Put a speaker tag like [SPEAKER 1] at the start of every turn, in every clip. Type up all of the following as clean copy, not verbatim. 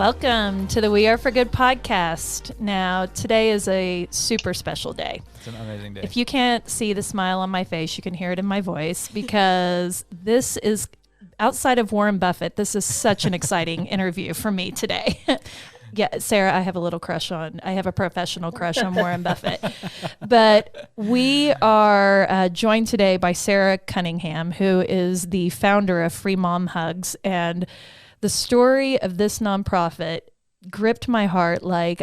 [SPEAKER 1] Welcome to the We Are for Good podcast. Now, today is a super special day.
[SPEAKER 2] It's an amazing day.
[SPEAKER 1] If you can't see the smile on my face, you can hear it in my voice because this is, outside of Warren Buffett, this is such an exciting interview for me today. Yeah, Sarah, I have a a professional crush on Warren Buffett. But we are joined today by Sara Cunningham, who is the founder of Free Mom Hugs. And the story of this nonprofit gripped my heart like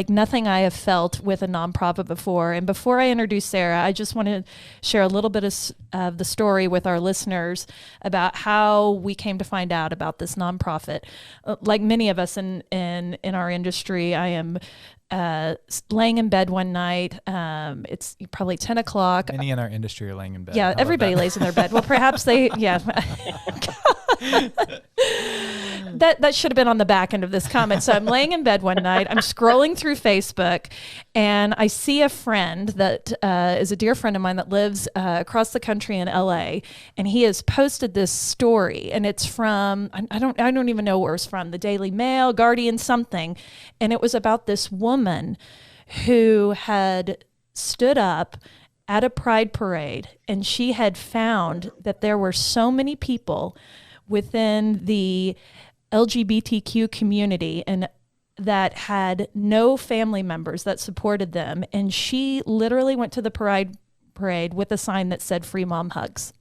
[SPEAKER 1] nothing I have felt with a nonprofit before. And before I introduce Sara, I just want to share a little bit of the story with our listeners about how we came to find out about this nonprofit. Like many of us in our industry, I am laying in bed one night. It's probably 10 o'clock.
[SPEAKER 2] Many in our industry are laying in bed.
[SPEAKER 1] Yeah, everybody lays in their bed. Well, perhaps they, yeah. That should have been on the back end of this comment. So I'm laying in bed one night. I'm scrolling through Facebook, and I see a friend that is a dear friend of mine that lives across the country in LA, and he has posted this story, and it's from I don't even know where it's from, the Daily Mail, Guardian, something, and it was about this woman who had stood up at a pride parade, and she had found that there were so many people within the LGBTQ community and that had no family members that supported them. And she literally went to the pride parade with a sign that said Free Mom Hugs.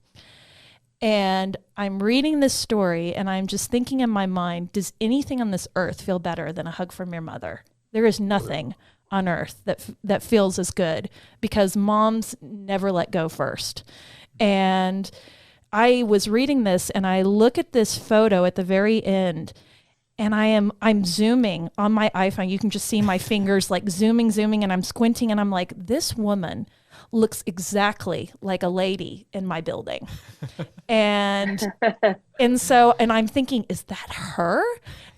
[SPEAKER 1] And I'm reading this story and I'm just thinking in my mind, does anything on this earth feel better than a hug from your mother? There is nothing on earth that feels as good, because moms never let go first. And I was reading this and I look at this photo at the very end, and I'm zooming on my iPhone. You can just see my fingers like zooming, and I'm squinting, and I'm like, this woman looks exactly like a lady in my building. and I'm thinking, is that her?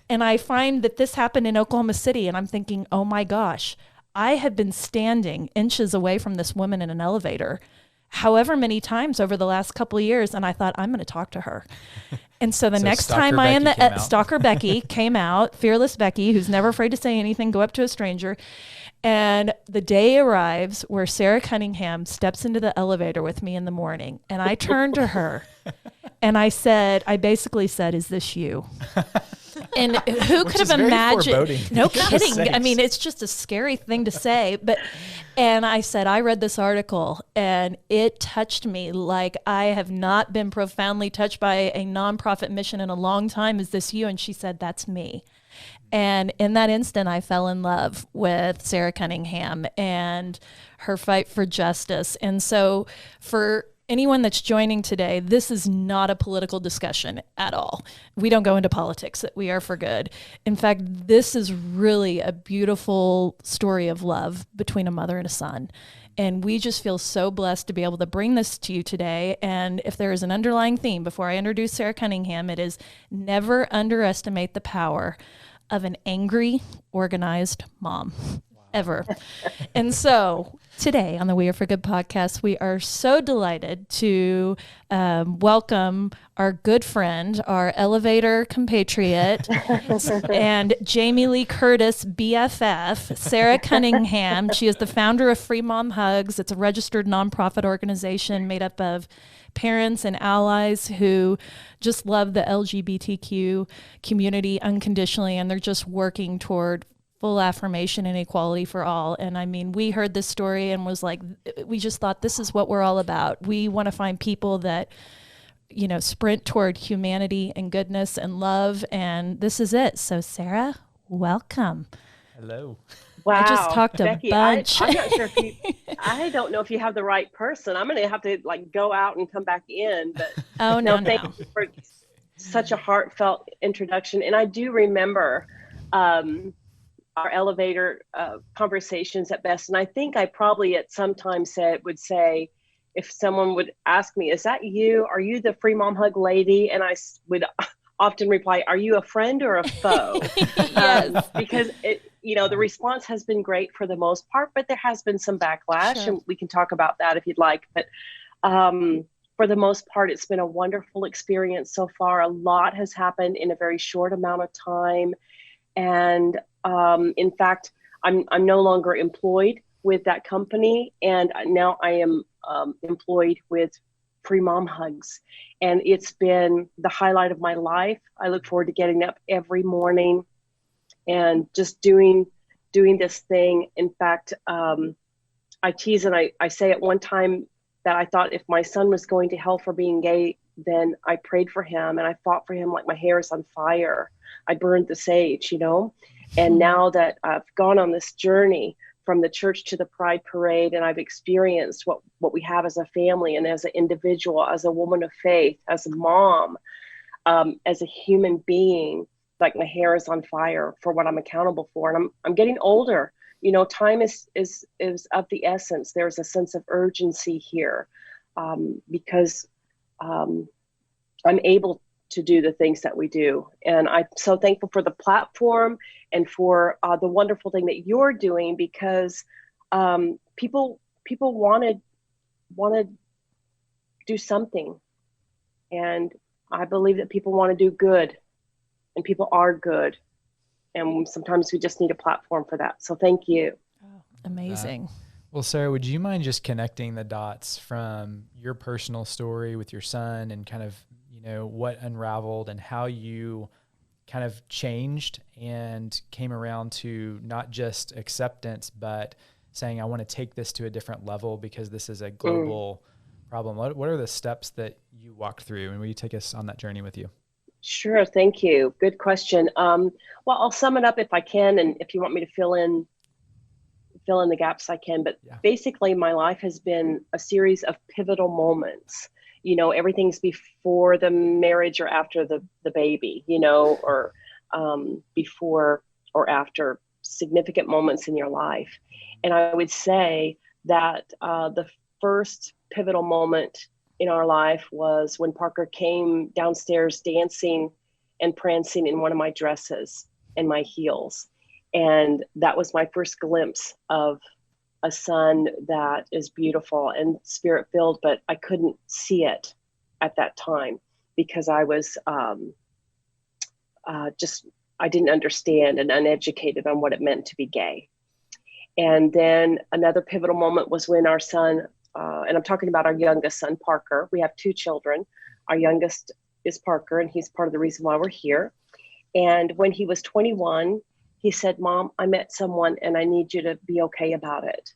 [SPEAKER 1] And I find that this happened in Oklahoma City, and I'm thinking, oh my gosh, I have been standing inches away from this woman in an elevator however many times over the last couple of years, and I thought, I'm going to talk to her. And so next time Stalker Becky came out, fearless Becky, who's never afraid to say anything, go up to a stranger. And the day arrives where Sara Cunningham steps into the elevator with me in the morning, and I turned to her and I basically said, is this you? And who could have imagined? No kidding. I mean, it's just a scary thing to say. And I said, I read this article and it touched me like I have not been profoundly touched by a nonprofit mission in a long time. Is this you? And she said, that's me. And in that instant, I fell in love with Sara Cunningham and her fight for justice. And so for anyone that's joining today, this is not a political discussion at all. We don't go into politics at We Are for Good. In fact, this is really a beautiful story of love between a mother and a son. And we just feel so blessed to be able to bring this to you today. And if there is an underlying theme before I introduce Sara Cunningham, it is never underestimate the power of an angry, organized mom. Ever. And so today on the We Are for Good podcast, we are so delighted to welcome our good friend, our elevator compatriot, and Jamie Lee Curtis BFF, Sara Cunningham. She is the founder of Free Mom Hugs. It's a registered nonprofit organization made up of parents and allies who just love the LGBTQ community unconditionally, and they're just working toward full affirmation and equality for all. And I mean, we heard this story and was like, we just thought this is what we're all about. We want to find people that, sprint toward humanity and goodness and love. And this is it. So Sara, welcome.
[SPEAKER 2] Hello.
[SPEAKER 3] Wow.
[SPEAKER 1] I just talked
[SPEAKER 3] Becky,
[SPEAKER 1] a bunch.
[SPEAKER 3] I'm not sure I don't know if you have the right person. I'm going to have to go out and come back in. But thank you for such a heartfelt introduction. And I do remember, our elevator conversations at best. And I think I probably at some time would say, if someone would ask me, is that you? Are you the Free Mom Hug lady? And I would often reply, are you a friend or a foe?
[SPEAKER 1] Yes.
[SPEAKER 3] Because the response has been great for the most part, but there has been some backlash. Sure. And we can talk about that if you'd like. But for the most part, it's been a wonderful experience so far. A lot has happened in a very short amount of time. And in fact, I'm no longer employed with that company, and now I am employed with Free Mom Hugs, and it's been the highlight of my life. I look forward to getting up every morning and just doing this thing. In fact, I tease and I say at one time that I thought if my son was going to hell for being gay, then I prayed for him and I fought for him like my hair is on fire. I burned the sage, you know. And now that I've gone on this journey from the church to the Pride Parade, and I've experienced what we have as a family and as an individual, as a woman of faith, as a mom, as a human being, like my hair is on fire for what I'm accountable for. And I'm getting older. You know, time is of the essence. There's a sense of urgency here because I'm able to do the things that we do. And I'm so thankful for the platform and for the wonderful thing that you're doing, because people want to do something. And I believe that people want to do good, and people are good. And sometimes we just need a platform for that. So thank you.
[SPEAKER 1] Oh, amazing.
[SPEAKER 2] Well, Sara, would you mind just connecting the dots from your personal story with your son and kind of, you know, what unraveled and how you kind of changed and came around to not just acceptance, but saying, I want to take this to a different level because this is a global problem. What are the steps that you walked through, and will you take us on that journey with you?
[SPEAKER 3] Sure. Thank you. Good question. Well, I'll sum it up if I can. And if you want me to fill in the gaps, I can. But basically, my life has been a series of pivotal moments. You know, everything's before the marriage or after the baby, you know, or before or after significant moments in your life. And I would say that the first pivotal moment in our life was when Parker came downstairs dancing and prancing in one of my dresses and my heels. And that was my first glimpse of a son that is beautiful and spirit-filled, but I couldn't see it at that time because I was I didn't understand and uneducated on what it meant to be gay. And then another pivotal moment was when our son, and I'm talking about our youngest son, Parker. We have 2 children. Our youngest is Parker, and he's part of the reason why we're here. And when he was 21, he said, Mom, I met someone and I need you to be okay about it.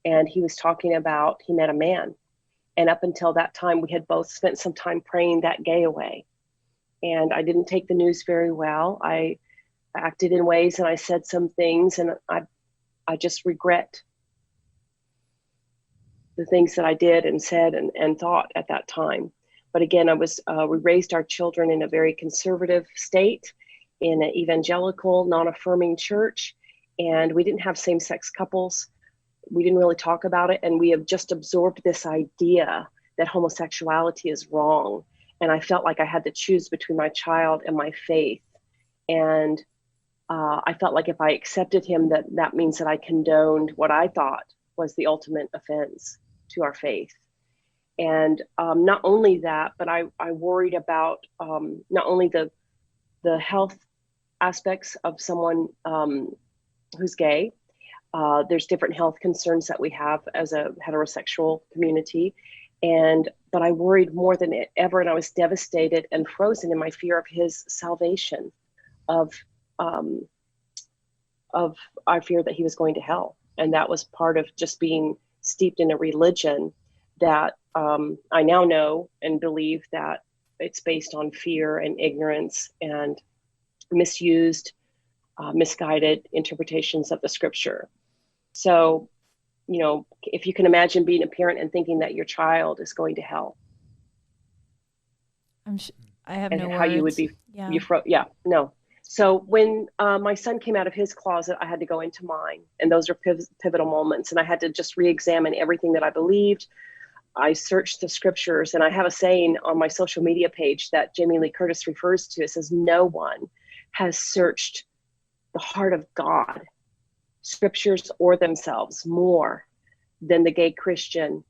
[SPEAKER 3] And he was talking about, he met a man. And up until that time, we had both spent some time praying that gay away. And I didn't take the news very well. I acted in ways and I said some things, and I just regret the things that I did and said and thought at that time. But again, we raised our children in a very conservative state, in an evangelical, non-affirming church, and we didn't have same-sex couples. We didn't really talk about it, and we have just absorbed this idea that homosexuality is wrong. And I felt like I had to choose between my child and my faith. And I felt like if I accepted him, that means that I condoned what I thought was the ultimate offense to our faith. And not only that, but I worried about not only the health aspects of someone who's gay. There's different health concerns that we have as a heterosexual community. But I worried more than ever, and I was devastated and frozen in my fear of his salvation, of our fear that he was going to hell. And that was part of just being steeped in a religion that I now know and believe that it's based on fear and ignorance and misused, misguided interpretations of the scripture. So, you know, if you can imagine being a parent and thinking that your child is going to hell.
[SPEAKER 1] I have
[SPEAKER 3] and
[SPEAKER 1] no
[SPEAKER 3] how
[SPEAKER 1] words.
[SPEAKER 3] You would be,
[SPEAKER 1] yeah.
[SPEAKER 3] No. So when my son came out of his closet, I had to go into mine. And those are pivotal moments. And I had to just re-examine everything that I believed. I searched the scriptures, and I have a saying on my social media page that Jamie Lee Curtis refers to. It says, no one has searched the heart of God, scriptures or themselves, more than the gay Christian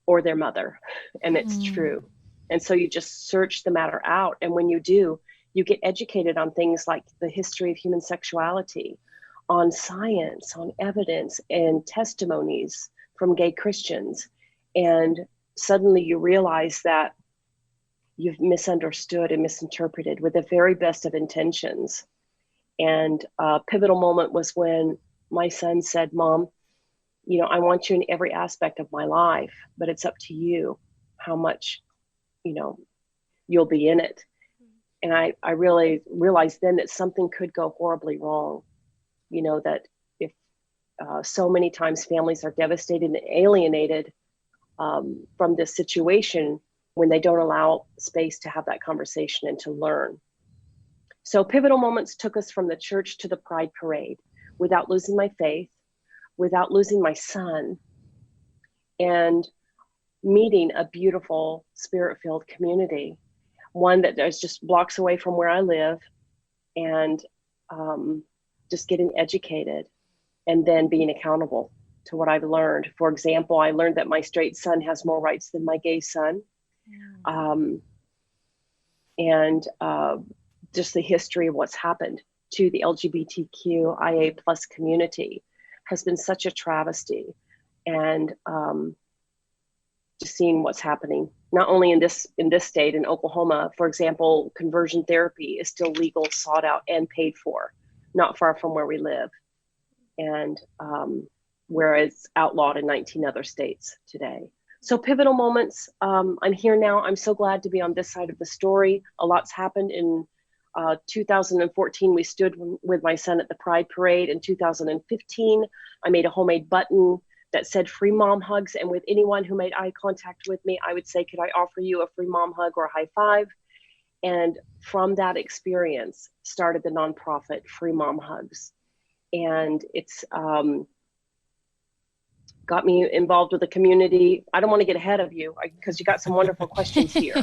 [SPEAKER 3] or their mother. And it's true. And so you just search the matter out. And when you do, You get educated on things like the history of human sexuality, on science, on evidence and testimonies from gay Christians. And suddenly you realize that you've misunderstood and misinterpreted with the very best of intentions. And a pivotal moment was when my son said, "Mom, you know, I want you in every aspect of my life, but it's up to you how much, you know, you'll be in it." And I really realized then that something could go horribly wrong. You know, that if so many times families are devastated and alienated from this situation when they don't allow space to have that conversation and to learn. So pivotal moments took us from the church to the Pride Parade without losing my faith, without losing my son, and meeting a beautiful spirit-filled community, one that is just blocks away from where I live, and just getting educated and then being accountable to what I've learned. For example, I learned that my straight son has more rights than my gay son. Just the history of what's happened to the LGBTQIA plus community has been such a travesty. And just seeing what's happening, not only in this state, in Oklahoma, for example, conversion therapy is still legal, sought out, and paid for, not far from where we live. And whereas outlawed in 19 other states today. So pivotal moments, I'm here now. I'm so glad to be on this side of the story. A lot's happened. In 2014, we stood with my son at the Pride Parade. In 2015, I made a homemade button that said "Free Mom Hugs." And with anyone who made eye contact with me, I would say, "Could I offer you a free mom hug or a high five?" And from that experience started the nonprofit Free Mom Hugs. And it's got me involved with the community. I don't want to get ahead of you because you got some wonderful questions here.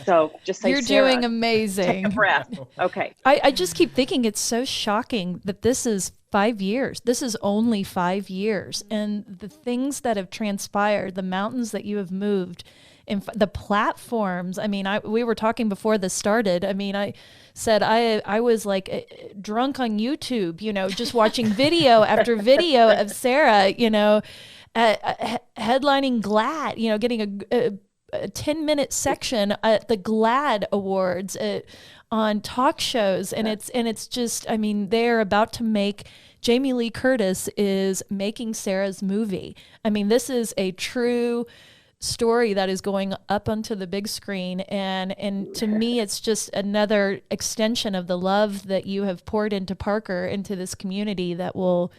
[SPEAKER 3] So just say,
[SPEAKER 1] "You're
[SPEAKER 3] Sarah,
[SPEAKER 1] doing amazing."
[SPEAKER 3] Take a breath. Okay.
[SPEAKER 1] I just keep thinking it's so shocking that this is 5 years. This is only 5 years. And the things that have transpired, the mountains that you have moved, and the platforms. I mean, we were talking before this started. I mean, I said I was like drunk on YouTube, you know, just watching video after video of Sara, you know, headlining GLAAD, you know, getting a 10-minute section at the GLAAD Awards on talk shows. And it's just, I mean, they're about to make, Jamie Lee Curtis is making Sarah's movie. I mean, this is a true story that is going up onto the big screen, and to me it's just another extension of the love that you have poured into Parker, into this community, that will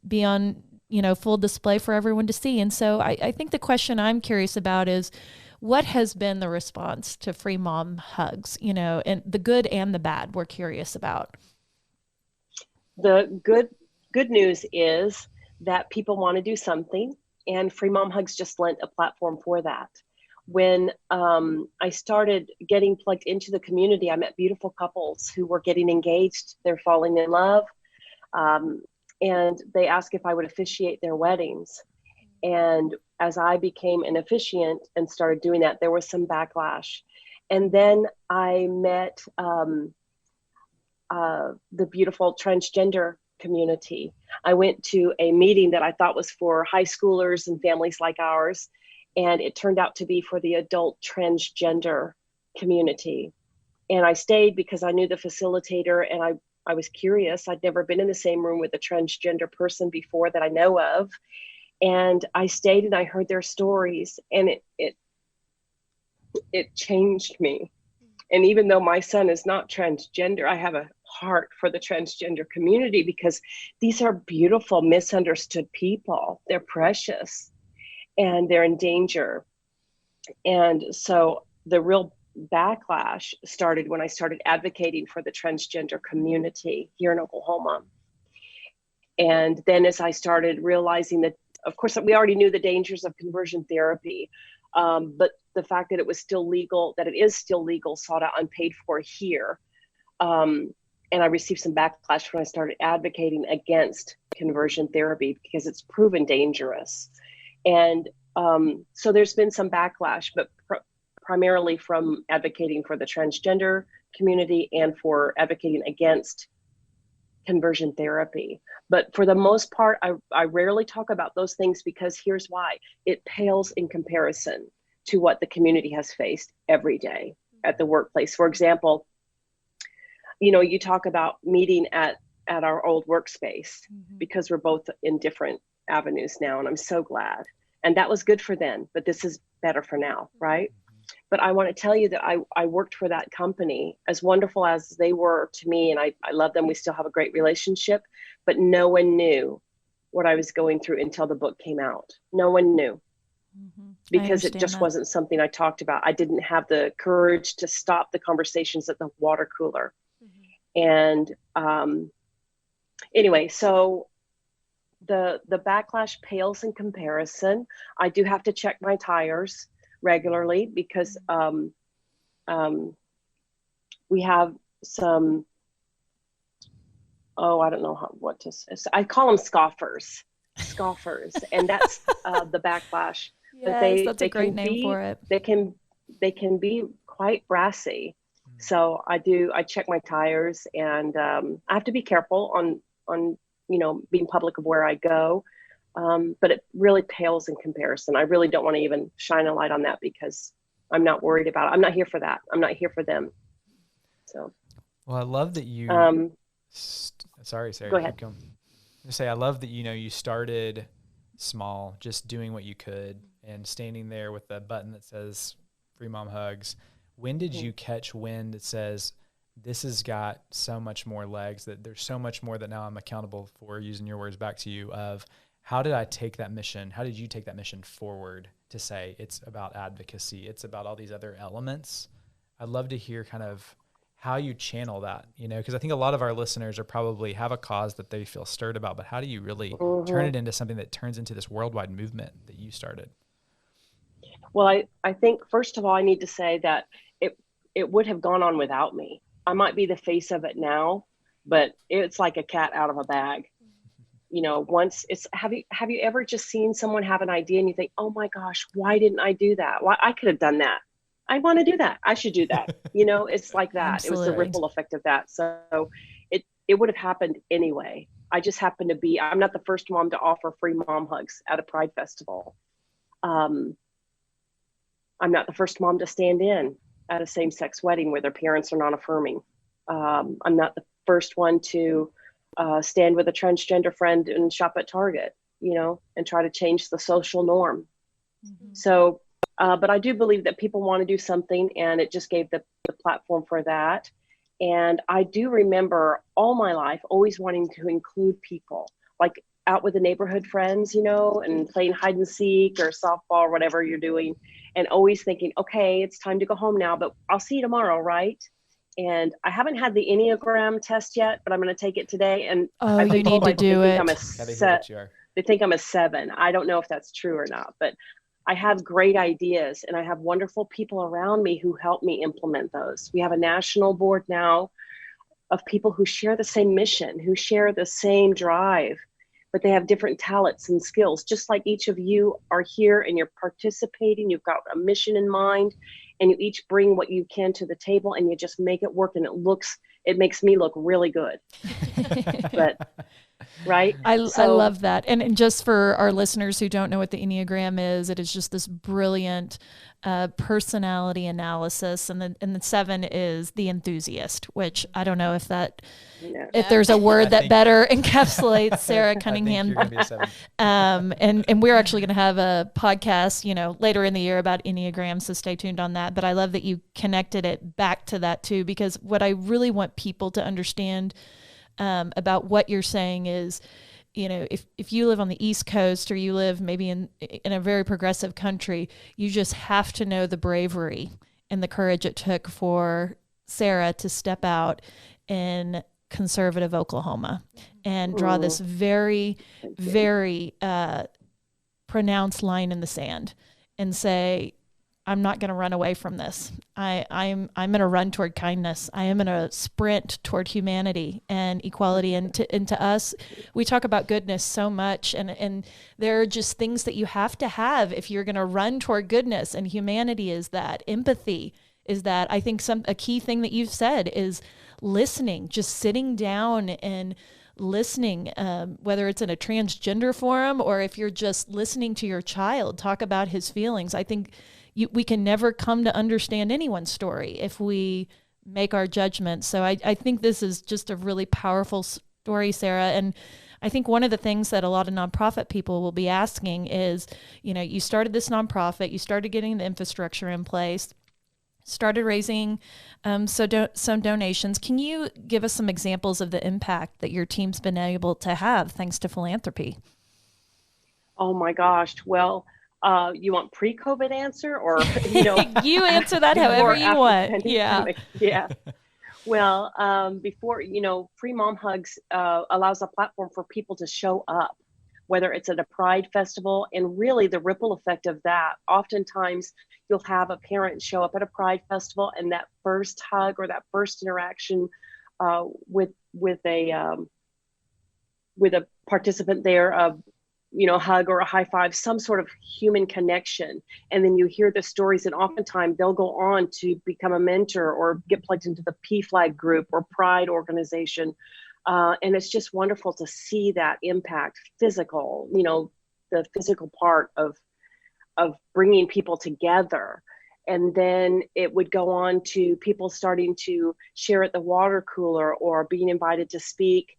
[SPEAKER 1] be on, you know, full display for everyone to see. And so I think the question I'm curious about is, what has been the response to Free Mom Hugs, you know, and the good and the bad we're curious about.
[SPEAKER 3] The good news is that people want to do something, and Free Mom Hugs just lent a platform for that. When I started getting plugged into the community, I met beautiful couples who were getting engaged. They're falling in love. And they asked if I would officiate their weddings. And as I became an officiant and started doing that, there was some backlash. And then I met the beautiful transgender community. I went to a meeting that I thought was for high schoolers and families like ours, and it turned out to be for the adult transgender community. And I stayed because I knew the facilitator, and I was curious. I'd never been in the same room with a transgender person before that I know of. And I stayed and I heard their stories, and it changed me. And even though my son is not transgender, I have a heart for the transgender community, because these are beautiful, misunderstood people. They're precious and they're in danger. And so the real backlash started when I started advocating for the transgender community here in Oklahoma. And then as I started realizing that, of course, we already knew the dangers of conversion therapy, but the fact that it was still legal, that it is still legal, sought out, unpaid for here. And I received some backlash when I started advocating against conversion therapy because it's proven dangerous. And so there's been some backlash, but primarily from advocating for the transgender community and for advocating against conversion therapy. But for the most part, I rarely talk about those things because here's why. It pales in comparison to what the community has faced every day at the workplace. For example, you talk about meeting at our old workspace because we're both in different avenues now, and I'm so glad. And that was good for then, but this is better for now, right? But I want to tell you that I worked for that company, as wonderful as they were to me, and I love them. We still have a great relationship, but no one knew what I was going through until the book came out. No one knew because it just wasn't something I talked about. I didn't have the courage to stop the conversations at the water cooler. And anyway, so the backlash pales in comparison. I do have to check my tires regularly because we have some, I don't know what to say. I call them scoffers, and that's the backlash.
[SPEAKER 1] Yes, that's a great name for it.
[SPEAKER 3] They can be quite brassy. So I check my tires, and I have to be careful on being public of where I go. But it really pales in comparison. I really don't want to even shine a light on that because I'm not worried about it. I'm not here for that. I'm not here for them. So.
[SPEAKER 2] Well, I love that you, sorry, Sarah.
[SPEAKER 3] Go ahead.
[SPEAKER 2] I love that, you started small, just doing what you could and standing there with a button that says Free Mom Hugs. When did you catch wind that says, this has got so much more legs, that there's so much more that now I'm accountable for, using your words back to you, of how did I take that mission? How did you take that mission forward to say it's about advocacy? It's about all these other elements. I'd love to hear kind of how you channel that, because I think a lot of our listeners are probably have a cause that they feel stirred about, but how do you really turn it into something that turns into this worldwide movement that you started?
[SPEAKER 3] Well, I think, first of all, I need to say that it would have gone on without me. I might be the face of it now, but it's like a cat out of a bag. Once it's, have you ever just seen someone have an idea and you think, oh my gosh, why didn't I do that? Why I could have done that. I want to do that. I should do that. It's like that.
[SPEAKER 1] Absolutely.
[SPEAKER 3] It was the ripple effect of that. So it would have happened anyway. I just happened to be, I'm not the first mom to offer free mom hugs at a Pride festival. I'm not the first mom to stand in at a same-sex wedding where their parents are non-affirming. I'm not the first one to stand with a transgender friend and shop at Target, and try to change the social norm. So, but I do believe that people want to do something, and it just gave the platform for that. And I do remember all my life always wanting to include people, like out with the neighborhood friends, and playing hide and seek or softball or whatever you're doing, and always thinking, okay, it's time to go home now, but I'll see you tomorrow, right? And I haven't had the Enneagram test yet, but I'm going to take it today. And
[SPEAKER 1] you need to do it.
[SPEAKER 3] They think I'm a 7. I don't know if that's true or not, but I have great ideas, and I have wonderful people around me who help me implement those. We have a national board now of people who share the same mission, who share the same drive, but they have different talents and skills. Just like each of you are here and you're participating, you've got a mission in mind, and you each bring what you can to the table, and you just make it work, and it makes me look really good. But right?
[SPEAKER 1] I love that. And just for our listeners who don't know what the Enneagram is, it is just this brilliant personality analysis. And the 7 is the enthusiast, which I don't know if if there's a word that better encapsulates Sara Cunningham.
[SPEAKER 2] I think you're gonna be a 7.
[SPEAKER 1] And we're actually going to have a podcast, later in the year about Enneagram. So stay tuned on that. But I love that you connected it back to that too, because what I really want people to understand about what you're saying is, if you live on the East Coast or you live maybe in a very progressive country, you just have to know the bravery and the courage it took for Sara to step out in conservative Oklahoma and draw this very, very pronounced line in the sand and say, I'm not going to run away from this. I'm going to run toward kindness. I am going to sprint toward humanity and equality. And to us, we talk about goodness so much, and there are just things that you have to have if you're going to run toward goodness. And humanity is that. Empathy is that. I think a key thing that you've said is listening, just sitting down and listening, whether it's in a transgender forum or if you're just listening to your child talk about his feelings. I think we can never come to understand anyone's story if we make our judgments. So I think this is just a really powerful story, Sara. And I think one of the things that a lot of nonprofit people will be asking is, you started this nonprofit, you started getting the infrastructure in place, started raising some donations. Can you give us some examples of the impact that your team's been able to have thanks to philanthropy?
[SPEAKER 3] Oh my gosh. Well, you want pre-COVID answer or,
[SPEAKER 1] you answer that however you want. Yeah.
[SPEAKER 3] Yeah. Well, before, Free Mom Hugs allows a platform for people to show up, whether it's at a Pride festival, and really the ripple effect of that. Oftentimes you'll have a parent show up at a Pride festival, and that first hug or that first interaction with a participant there, hug or a high five, some sort of human connection. And then you hear the stories, and oftentimes they'll go on to become a mentor or get plugged into the PFLAG group or Pride organization. And it's just wonderful to see that impact, physical, the physical part of bringing people together. And then it would go on to people starting to share at the water cooler or being invited to speak,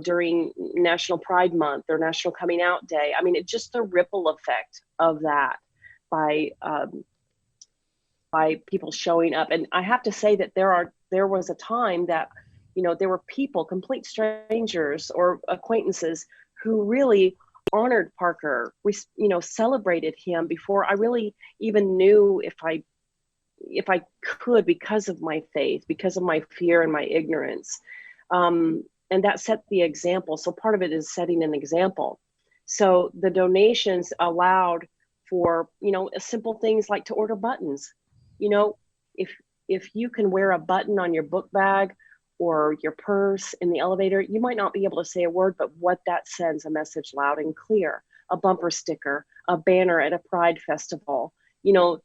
[SPEAKER 3] during National Pride Month or National Coming Out Day. I mean, it's just the ripple effect of that by people showing up. And I have to say that there was a time that, there were people, complete strangers or acquaintances, who really honored Parker. We, celebrated him before I really even knew if I could, because of my faith, because of my fear and my ignorance. And that set the example. So part of it is setting an example. So the donations allowed for, simple things like to order buttons. If you can wear a button on your book bag or your purse in the elevator, you might not be able to say a word, but what that sends a message loud and clear. A bumper sticker, a banner at a Pride festival,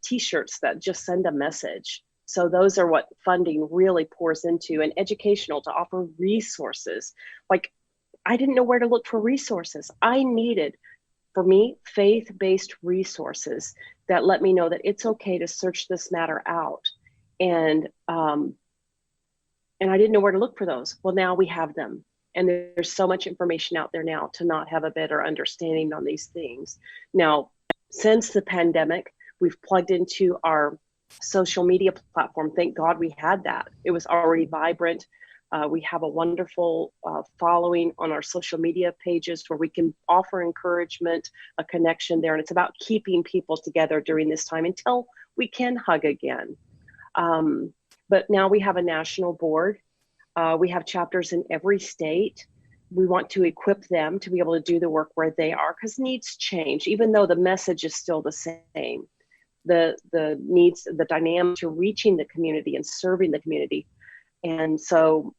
[SPEAKER 3] T-shirts that just send a message. So those are what funding really pours into, and educational, to offer resources. Like, I didn't know where to look for resources. I needed, for me, faith-based resources that let me know that it's okay to search this matter out. And I didn't know where to look for those. Well, now we have them. And there's so much information out there now to not have a better understanding on these things. Now, since the pandemic, we've plugged into our social media platform. Thank God we had that. It was already vibrant. We have a wonderful following on our social media pages where we can offer encouragement, a connection there. And it's about keeping people together during this time until we can hug again. But now we have a national board. We have chapters in every state. We want to equip them to be able to do the work where they are, because needs change, even though the message is still the same. The needs, the dynamic to reaching the community and serving the community. And so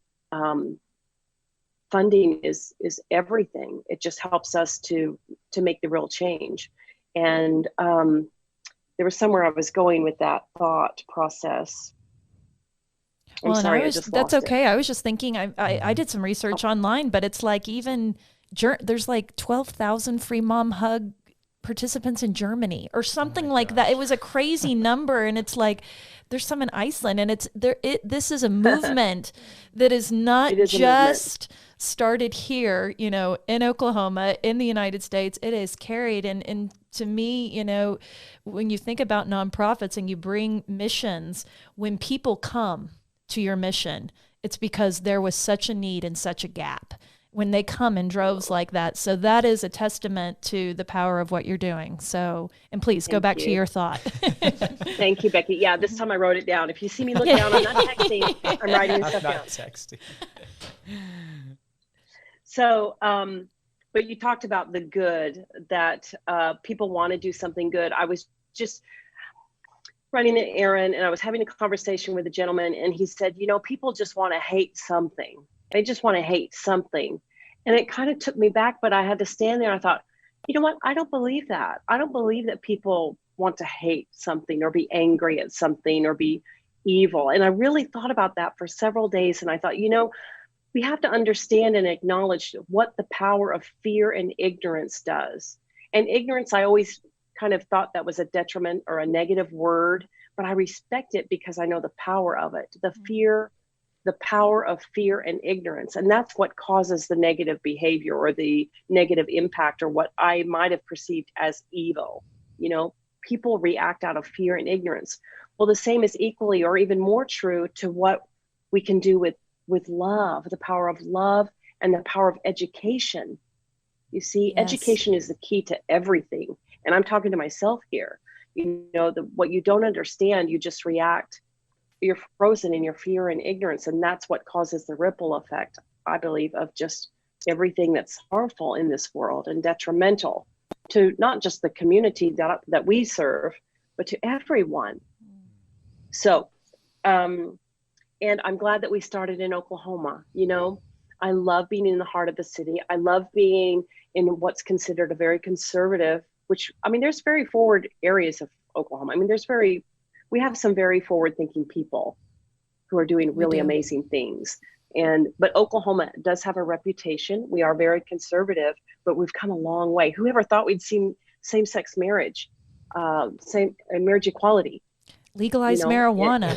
[SPEAKER 3] funding is everything. It just helps us to make the real change. And there was somewhere I was going with that thought process. I'm sorry,
[SPEAKER 1] that's okay. I was just thinking, I did some research online, but it's like there's like 12,000 Free Mom Hug participants in Germany or something like that. It was a crazy number. And it's like, there's some in Iceland, and this is a movement that is not just started here, in Oklahoma, in the United States. It is carried. And to me, when you think about nonprofits and you bring missions, when people come to your mission, it's because there was such a need and such a gap when they come in droves like that. So that is a testament to the power of what you're doing. So, and please go back to your thought.
[SPEAKER 3] Thank you, Becky. Yeah, this time I wrote it down. If you see me look down, I'm not texting, I'm writing stuff down.
[SPEAKER 2] Texting.
[SPEAKER 3] So, but you talked about the good, that people want to do something good. running an errand, and I was having a conversation with a gentleman, and he said, people just want to hate something. They just want to hate something. And it kind of took me back, but I had to stand there. I thought, you know what? I don't believe that. I don't believe that people want to hate something or be angry at something or be evil. And I really thought about that for several days. And I thought, we have to understand and acknowledge what the power of fear and ignorance does. And ignorance, I always kind of thought that was a detriment or a negative word, but I respect it because I know the power of it, the power of fear and ignorance. And that's what causes the negative behavior or the negative impact or what I might have perceived as evil. People react out of fear and ignorance. Well, the same is equally or even more true to what we can do with love, the power of love and the power of education. You see, yes. Education is the key to everything. And I'm talking to myself here. What you don't understand, you just react. You're frozen in your fear and ignorance. And that's what causes the ripple effect, I believe, of just everything that's harmful in this world and detrimental to not just the community that we serve, but to everyone. So, and I'm glad that we started in Oklahoma. I love being in the heart of the city. I love being in what's considered a very conservative, there's very forward areas of Oklahoma. We have some very forward thinking people who are doing really amazing things. But Oklahoma does have a reputation. We are very conservative, but we've come a long way. Whoever thought we'd seen same-sex marriage, marriage equality?
[SPEAKER 1] Legalized marijuana.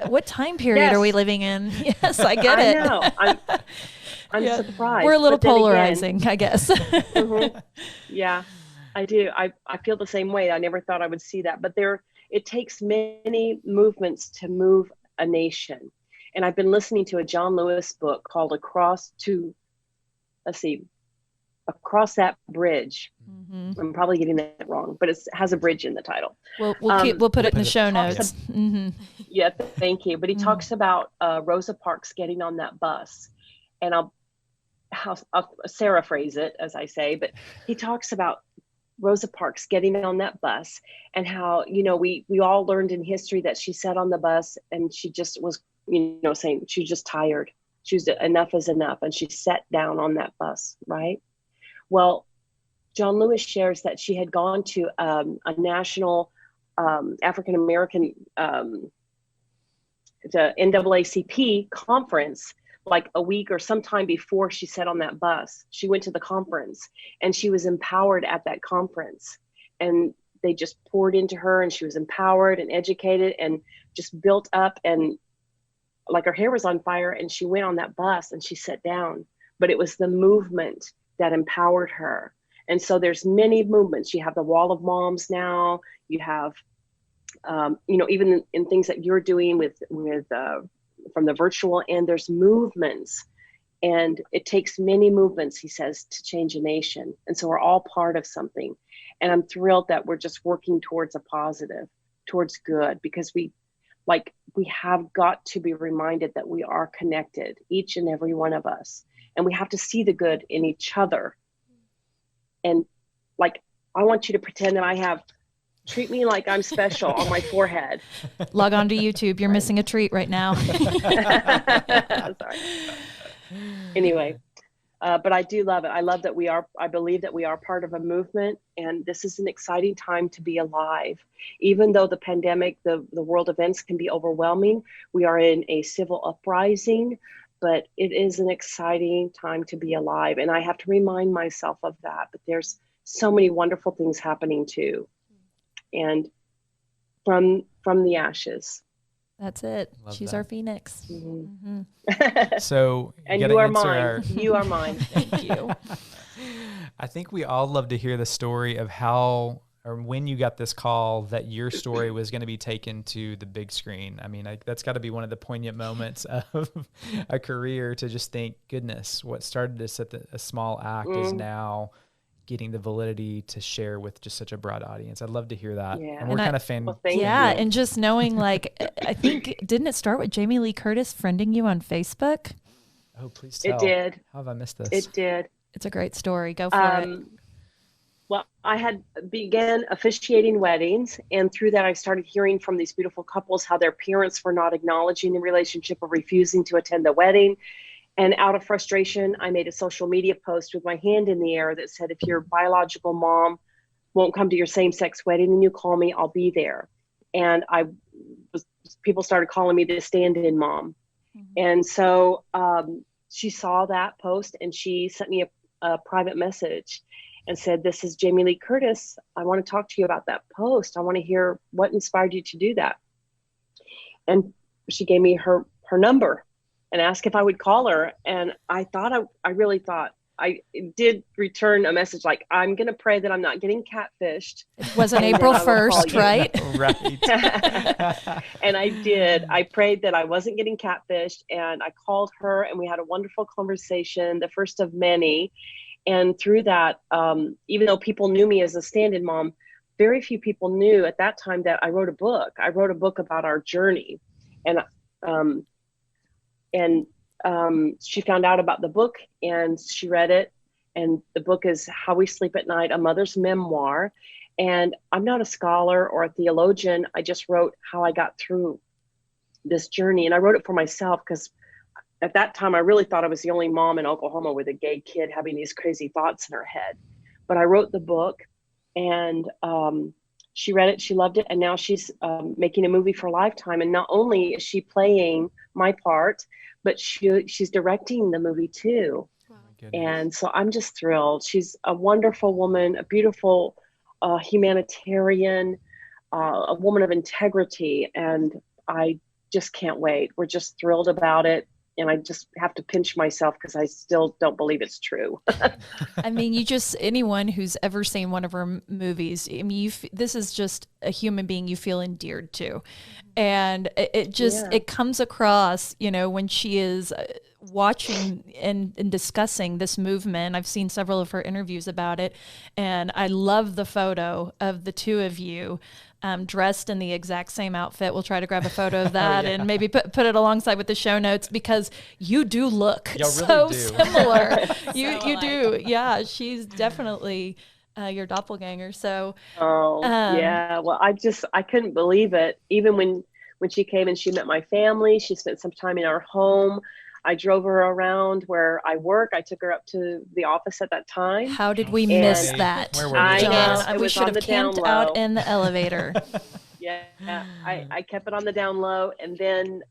[SPEAKER 1] What time period
[SPEAKER 3] yes.
[SPEAKER 1] are we living in? Yes, I get it.
[SPEAKER 3] I know. I'm surprised.
[SPEAKER 1] We're a little polarizing, I guess.
[SPEAKER 3] Mm-hmm. Yeah, I do. I feel the same way. I never thought I would see that, but it takes many movements to move a nation. And I've been listening to a John Lewis book called Across That Bridge. Mm-hmm. I'm probably getting that wrong, but it has a bridge in the title.
[SPEAKER 1] We'll put it in the show notes. Mm-hmm.
[SPEAKER 3] Yeah, thank you. But he talks about Rosa Parks getting on that bus, and I'll Sarah phrase it as I say, but he talks about Rosa Parks getting on that bus and how we all learned in history that she sat on the bus and she just was saying she was just tired. She was enough is enough, and she sat down on that bus, right? Well, John Lewis shares that she had gone to a national African American the NAACP conference like a week or sometime before she sat on that bus. She went to the conference and she was empowered at that conference, and they just poured into her, and she was empowered and educated and just built up, and like her hair was on fire, and she went on that bus and she sat down. But it was the movement that empowered her. And so there's many movements. You have the Wall of Moms now. You have, even in things that you're doing with from the virtual, and there's movements. And it takes many movements, he says, to change a nation. And so we're all part of something. And I'm thrilled that we're just working towards a positive, towards good, because we have got to be reminded that we are connected, each and every one of us. And we have to see the good in each other. And I want you to pretend that treat me like I'm special on my forehead.
[SPEAKER 1] Log on to YouTube. You're missing a treat right now.
[SPEAKER 3] Sorry. Anyway, but I do love it. I love that I believe that we are part of a movement, and this is an exciting time to be alive. Even though the pandemic, the world events can be overwhelming, we are in a civil uprising, but it is an exciting time to be alive. And I have to remind myself of that, but there's so many wonderful things happening too. And from the ashes.
[SPEAKER 1] That's it.
[SPEAKER 2] Love
[SPEAKER 1] She's
[SPEAKER 2] that.
[SPEAKER 1] our Phoenix.
[SPEAKER 2] Mm-hmm.
[SPEAKER 3] Mm-hmm.
[SPEAKER 2] So
[SPEAKER 3] and you are mine. You are mine.
[SPEAKER 1] Thank you.
[SPEAKER 2] I think we all love to hear the story of how or when you got this call that your story was going to be taken to the big screen. I mean, that's got to be one of the poignant moments of a career, to just think, goodness, what started as a small act is now getting the validity to share with just such a broad audience. I'd love to hear that.
[SPEAKER 3] Yeah.
[SPEAKER 2] And we're kind of fan.
[SPEAKER 3] Well,
[SPEAKER 1] and just knowing, I think, didn't it start with Jamie Lee Curtis friending you on Facebook?
[SPEAKER 2] Oh, please tell.
[SPEAKER 3] It did.
[SPEAKER 2] How have I missed this?
[SPEAKER 3] It did.
[SPEAKER 1] It's a great story. Go for it.
[SPEAKER 3] Well, I had began officiating weddings, and through that I started hearing from these beautiful couples how their parents were not acknowledging the relationship or refusing to attend the wedding. And out of frustration, I made a social media post with my hand in the air that said, if your biological mom won't come to your same-sex wedding, then you call me, I'll be there. And people started calling me the stand-in mom. Mm-hmm. And so she saw that post and she sent me a private message and said, this is Jamie Lee Curtis. I want to talk to you about that post. I want to hear what inspired you to do that. And she gave me her number and asked if I would call her. And I really thought, I did return a message like, I'm going to pray that I'm not getting catfished.
[SPEAKER 1] It wasn't April 1st, right?
[SPEAKER 2] Right.
[SPEAKER 3] And I did. I prayed that I wasn't getting catfished, and I called her and we had a wonderful conversation, the first of many. And through that, even though people knew me as a stand-in mom, very few people knew at that time that I wrote a book. I wrote a book about our journey. And she found out about the book and she read it. And the book is How We Sleep at Night, a Mother's Memoir. And I'm not a scholar or a theologian. I just wrote how I got through this journey. And I wrote it for myself because at that time, I really thought I was the only mom in Oklahoma with a gay kid having these crazy thoughts in her head. But I wrote the book and she read it, she loved it. And now she's making a movie for Lifetime. And not only is she playing my part, but she's directing the movie too. Wow. And so I'm just thrilled. She's a wonderful woman, a beautiful humanitarian, a woman of integrity. And I just can't wait. We're just thrilled about it. And I just have to pinch myself because I still don't believe it's true.
[SPEAKER 1] I mean, anyone who's ever seen one of her movies, I mean, this is just a human being you feel endeared to. And it comes across, when she is watching and discussing this movement. I've seen several of her interviews about it. And I love the photo of the two of you dressed in the exact same outfit. We'll try to grab a photo of that and maybe put it alongside with the show notes because you do look so similar. You do. Yeah, she's definitely your doppelganger. So
[SPEAKER 3] yeah. Well, I couldn't believe it. Even when she came and she met my family, she spent some time in our home. I drove her around where I work. I took her up to the office at that time.
[SPEAKER 1] How did we miss that?
[SPEAKER 2] Where were
[SPEAKER 1] we should have camped out in the elevator.
[SPEAKER 3] Yeah, I kept it on the down low, and then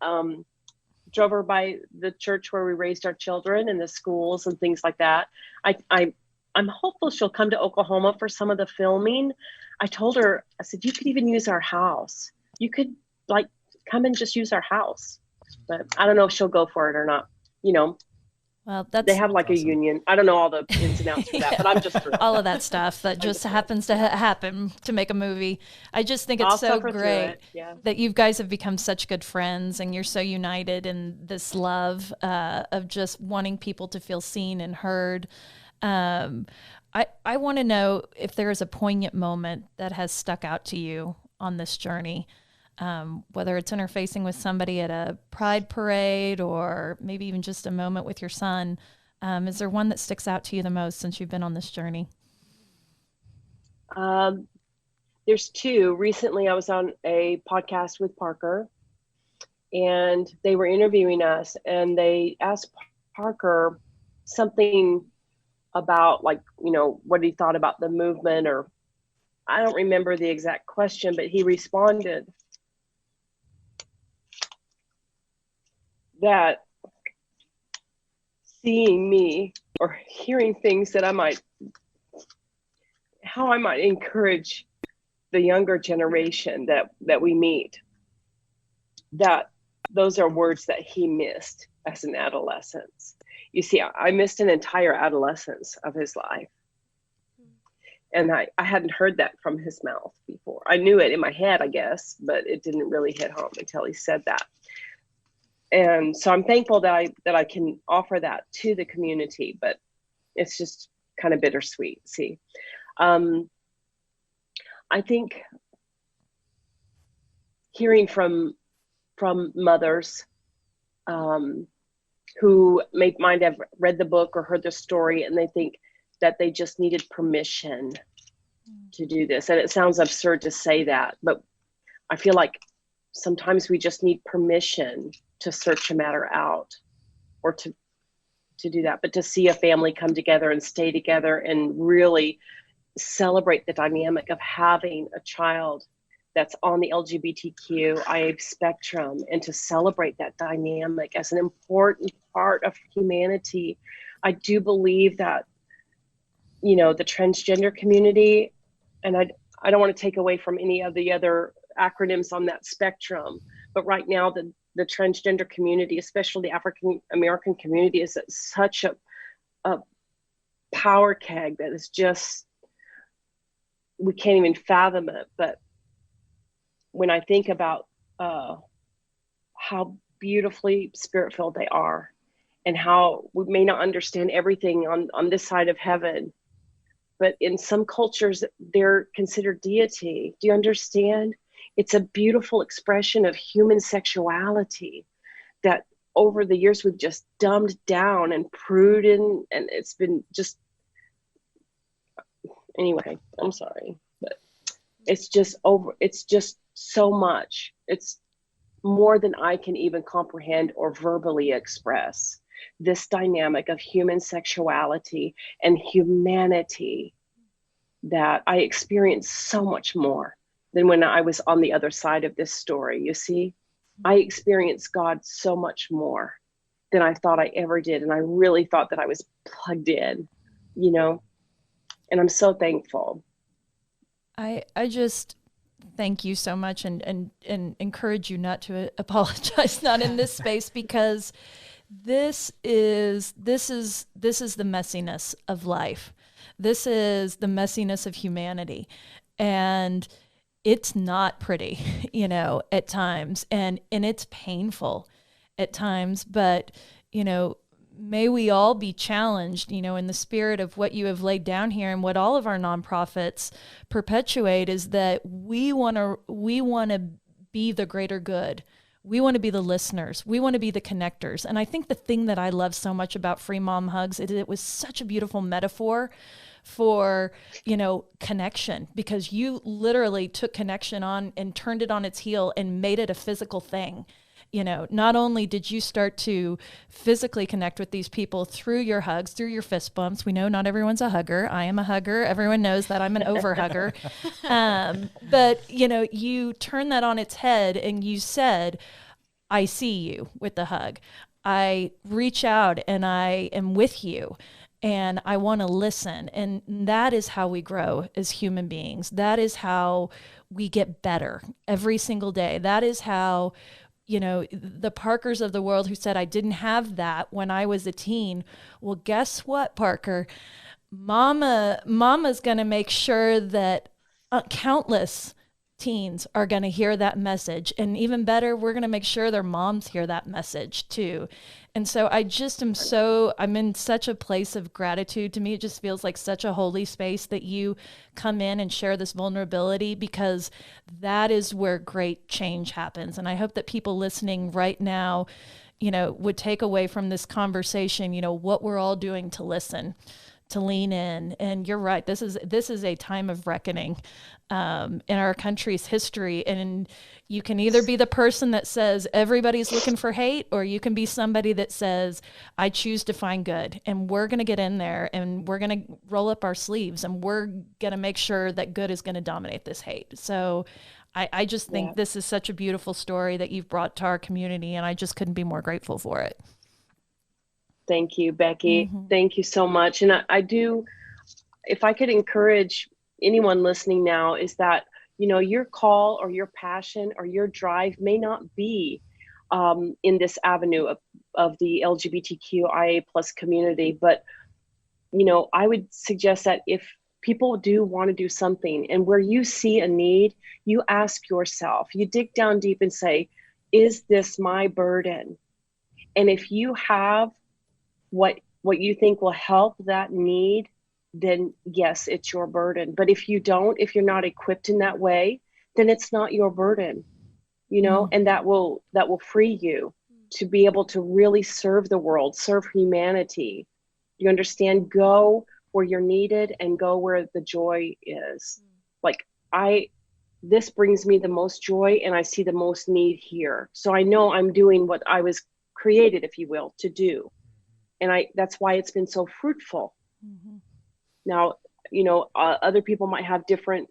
[SPEAKER 3] drove her by the church where we raised our children and the schools and things like that. I'm hopeful she'll come to Oklahoma for some of the filming. I told her, I said, you could even use our house. You could come and just use our house. But I don't know if she'll go for it or not.
[SPEAKER 1] Well,
[SPEAKER 3] they have a union. I don't know all the ins and outs for that, but I'm just
[SPEAKER 1] all of that stuff that just happens to happen to make a movie. I just think it's so great that you guys have become such good friends and you're so united in this love of just wanting people to feel seen and heard. I want to know if there is a poignant moment that has stuck out to you on this journey. Whether it's interfacing with somebody at a pride parade or maybe even just a moment with your son. Is there one that sticks out to you the most since you've been on this journey?
[SPEAKER 3] There's two. Recently, I was on a podcast with Parker and they were interviewing us and they asked Parker something about what he thought about the movement, or I don't remember the exact question, but he responded that seeing me or hearing things that how I might encourage the younger generation that we meet, that those are words that he missed as an adolescent. You see, I missed an entire adolescence of his life. And I hadn't heard that from his mouth before. I knew it in my head, I guess, but it didn't really hit home until he said that. And so I'm thankful that I can offer that to the community, but it's just kind of bittersweet. See, I think hearing from mothers who might have read the book or heard the story and they think that they just needed permission to do this. And it sounds absurd to say that, but I feel like sometimes we just need permission to search a matter out, or to do that. But to see a family come together and stay together and really celebrate the dynamic of having a child that's on the LGBTQIA spectrum, and to celebrate that dynamic as an important part of humanity. I do believe that, you know, the transgender community, and I don't want to take away from any of the other acronyms on that spectrum, but right now the transgender community, especially the African American community, is at such a power keg that is just, we can't even fathom it. But when I think about how beautifully spirit-filled they are, and how we may not understand everything on this side of heaven, but in some cultures they're considered deity. Do you understand? It's a beautiful expression of human sexuality that over the years we've just dumbed down and prudent, and it's been just, anyway, I'm sorry, but it's just so much. It's more than I can even comprehend or verbally express. This dynamic of human sexuality and humanity that I experienced so much more than when I was on the other side of this story. You see, I experienced God so much more than I thought I ever did. And I really thought that I was plugged in, you know, and I'm so thankful.
[SPEAKER 1] I just thank you so much, and encourage you not to apologize, not in this space, because this is the messiness of life. This is the messiness of humanity. And it's not pretty, you know, at times, and it's painful at times, but, you know, may we all be challenged, you know, in the spirit of what you have laid down here, and what all of our nonprofits perpetuate, is that we want to be the greater good. We want to be the listeners. We want to be the connectors. And I think the thing that I love so much about Free Mom Hugs is it was such a beautiful metaphor for, you know, connection, because you literally took connection on and turned it on its heel and made it a physical thing. You know, not only did you start to physically connect with these people through your hugs, through your fist bumps. We know not everyone's a hugger. I am a hugger. Everyone knows that I'm an over hugger. But, you know, you turn that on its head and you said, I see you with the hug. I reach out and I am with you. And I want to listen. And that is how we grow as human beings. That is how we get better every single day. That is how, you know, the Parkers of the world who said, I didn't have that when I was a teen. Well, guess what, Parker? Mama's going to make sure that countless teens are going to hear that message. And even better, we're going to make sure their moms hear that message too. And so I just I'm in such a place of gratitude. To me, it just feels like such a holy space that you come in and share this vulnerability, because that is where great change happens. And I hope that people listening right now, you know, would take away from this conversation, you know, what we're all doing to listen, to lean in. And you're right. This is a time of reckoning in our country's history. And you can either be the person that says everybody's looking for hate, or you can be somebody that says, I choose to find good. And we're going to get in there and we're going to roll up our sleeves and we're going to make sure that good is going to dominate this hate. So I just think this is such a beautiful story that you've brought to our community, and I just couldn't be more grateful for it.
[SPEAKER 3] Thank you, Becky. Mm-hmm. Thank you so much. And I do, if I could encourage anyone listening now, is that, you know, your call or your passion or your drive may not be in this avenue of the LGBTQIA plus community. But, you know, I would suggest that if people do want to do something, and where you see a need, you ask yourself, you dig down deep and say, is this my burden? And if you have what you think will help that need, then yes, it's your burden. But if you don't, if you're not equipped in that way, then it's not your burden, you know, and that will free you to be able to really serve the world, serve humanity. You understand? Go where you're needed and go where the joy is. Like this brings me the most joy, and I see the most need here. So I know I'm doing what I was created, if you will, to do. And that's why it's been so fruitful. Mm-hmm. Now, other people might have different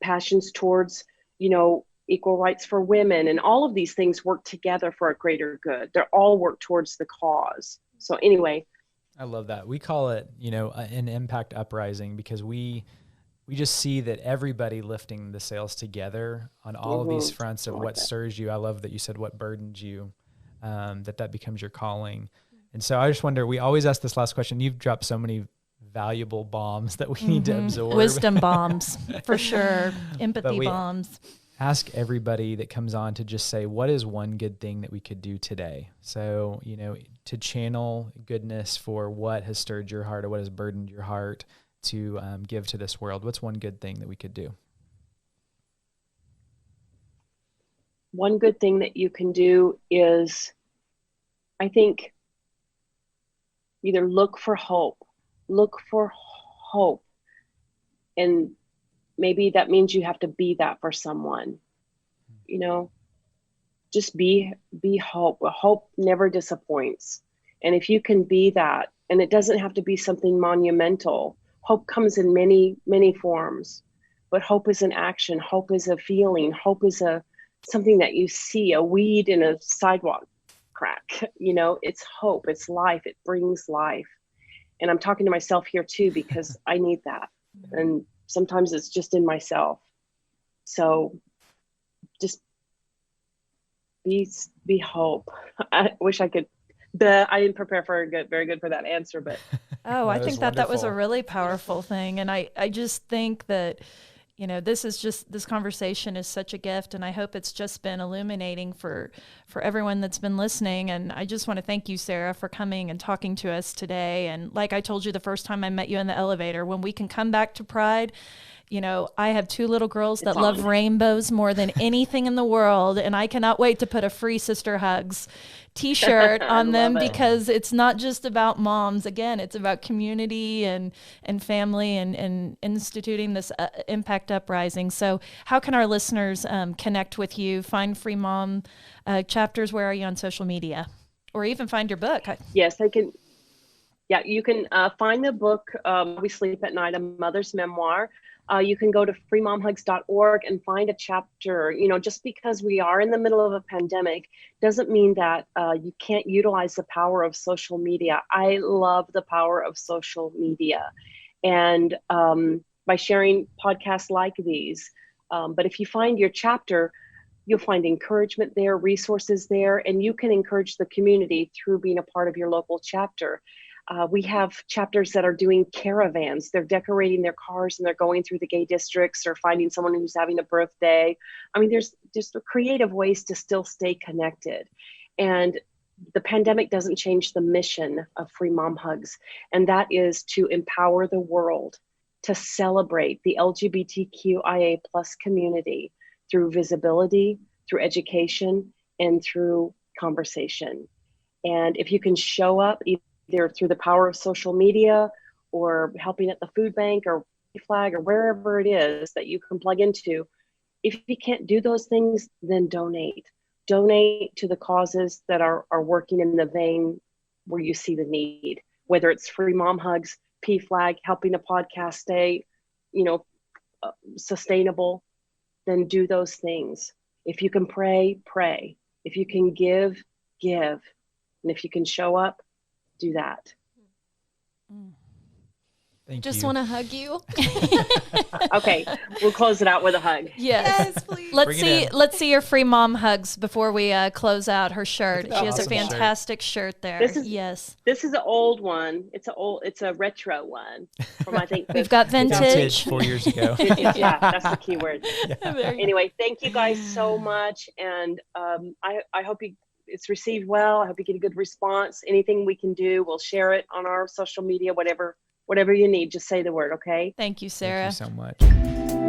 [SPEAKER 3] passions towards, equal rights for women, and all of these things work together for a greater good. They're all work towards the cause. So anyway.
[SPEAKER 2] I love that. We call it, an impact uprising, because we just see that everybody lifting the sails together on all of these fronts of what stirs you. I love that you said what burdens you, that becomes your calling. And so I just wonder, we always ask this last question. You've dropped so many valuable bombs that we need to absorb.
[SPEAKER 1] Wisdom bombs, for sure. Empathy bombs.
[SPEAKER 2] Ask everybody that comes on to just say, what is one good thing that we could do today? So, to channel goodness for what has stirred your heart or what has burdened your heart to give to this world. What's one good thing that we could do?
[SPEAKER 3] One good thing that you can do is, I think, either look for hope. And maybe that means you have to be that for someone, just be hope. Hope never disappoints. And if you can be that, and it doesn't have to be something monumental. Hope comes in many, many forms, but hope is an action. Hope is a feeling. Hope is something that you see, a weed in a sidewalk crack. It's hope, it's life, it brings life. And I'm talking to myself here too, because I need that. And sometimes it's just in myself. So just be hope. I wish I could. I didn't prepare very good for that answer, but.
[SPEAKER 1] Oh, I think that was a really powerful thing. And I just think that, this conversation is such a gift, and I hope it's just been illuminating for everyone that's been listening. And I just want to thank you, Sara, for coming and talking to us today. And like I told you the first time I met you in the elevator, when we can come back to Pride, I have 2 little girls that love rainbows more than anything in the world, and I cannot wait to put a free Sister Hugs t-shirt on them, because it's not just about moms. Again, it's about community and family and instituting this impact uprising. So how can our listeners connect with you, find Free Mom chapters? Where are you on social media? Or even find your book?
[SPEAKER 3] Yes, I can. Yeah, you can find the book, We Sleep at Night, a mother's memoir. You can go to freemomhugs.org and find a chapter. Just because we are in the middle of a pandemic doesn't mean that you can't utilize the power of social media. I love the power of social media, and by sharing podcasts like these. But if you find your chapter, you'll find encouragement there, resources there, and you can encourage the community through being a part of your local chapter. We have chapters that are doing caravans. They're decorating their cars and they're going through the gay districts or finding someone who's having a birthday. I mean, there's just creative ways to still stay connected. And the pandemic doesn't change the mission of Free Mom Hugs. And that is to empower the world to celebrate the LGBTQIA plus community through visibility, through education, and through conversation. And if you can show up either through the power of social media or helping at the food bank or flag or wherever it is that you can plug into, if you can't do those things, then donate. Donate to the causes that are working in the vein where you see the need, whether it's Free Mom Hugs, PFLAG, helping a podcast stay, sustainable, then do those things. If you can pray, pray. If you can give, give. And if you can show up, do that.
[SPEAKER 2] Thank
[SPEAKER 4] Just
[SPEAKER 2] you.
[SPEAKER 4] want to hug you.
[SPEAKER 3] Okay, we'll close it out with a hug.
[SPEAKER 1] Yes,
[SPEAKER 4] please.
[SPEAKER 1] Let's see your Free Mom Hugs before we close out her shirt. She has a
[SPEAKER 2] Awesome
[SPEAKER 1] fantastic shirt there.
[SPEAKER 3] This is an old one. It's a retro one from, I think,
[SPEAKER 1] we've got vintage
[SPEAKER 2] 4 years ago.
[SPEAKER 3] Yeah, that's the key word.
[SPEAKER 2] Yeah.
[SPEAKER 3] Anyway, thank you guys so much, and I hope it's received well. I hope you get a good response. Anything we can do, we'll share it on our social media, whatever you need, just say the word, okay?
[SPEAKER 1] Thank you, Sara.
[SPEAKER 2] Thank you so much.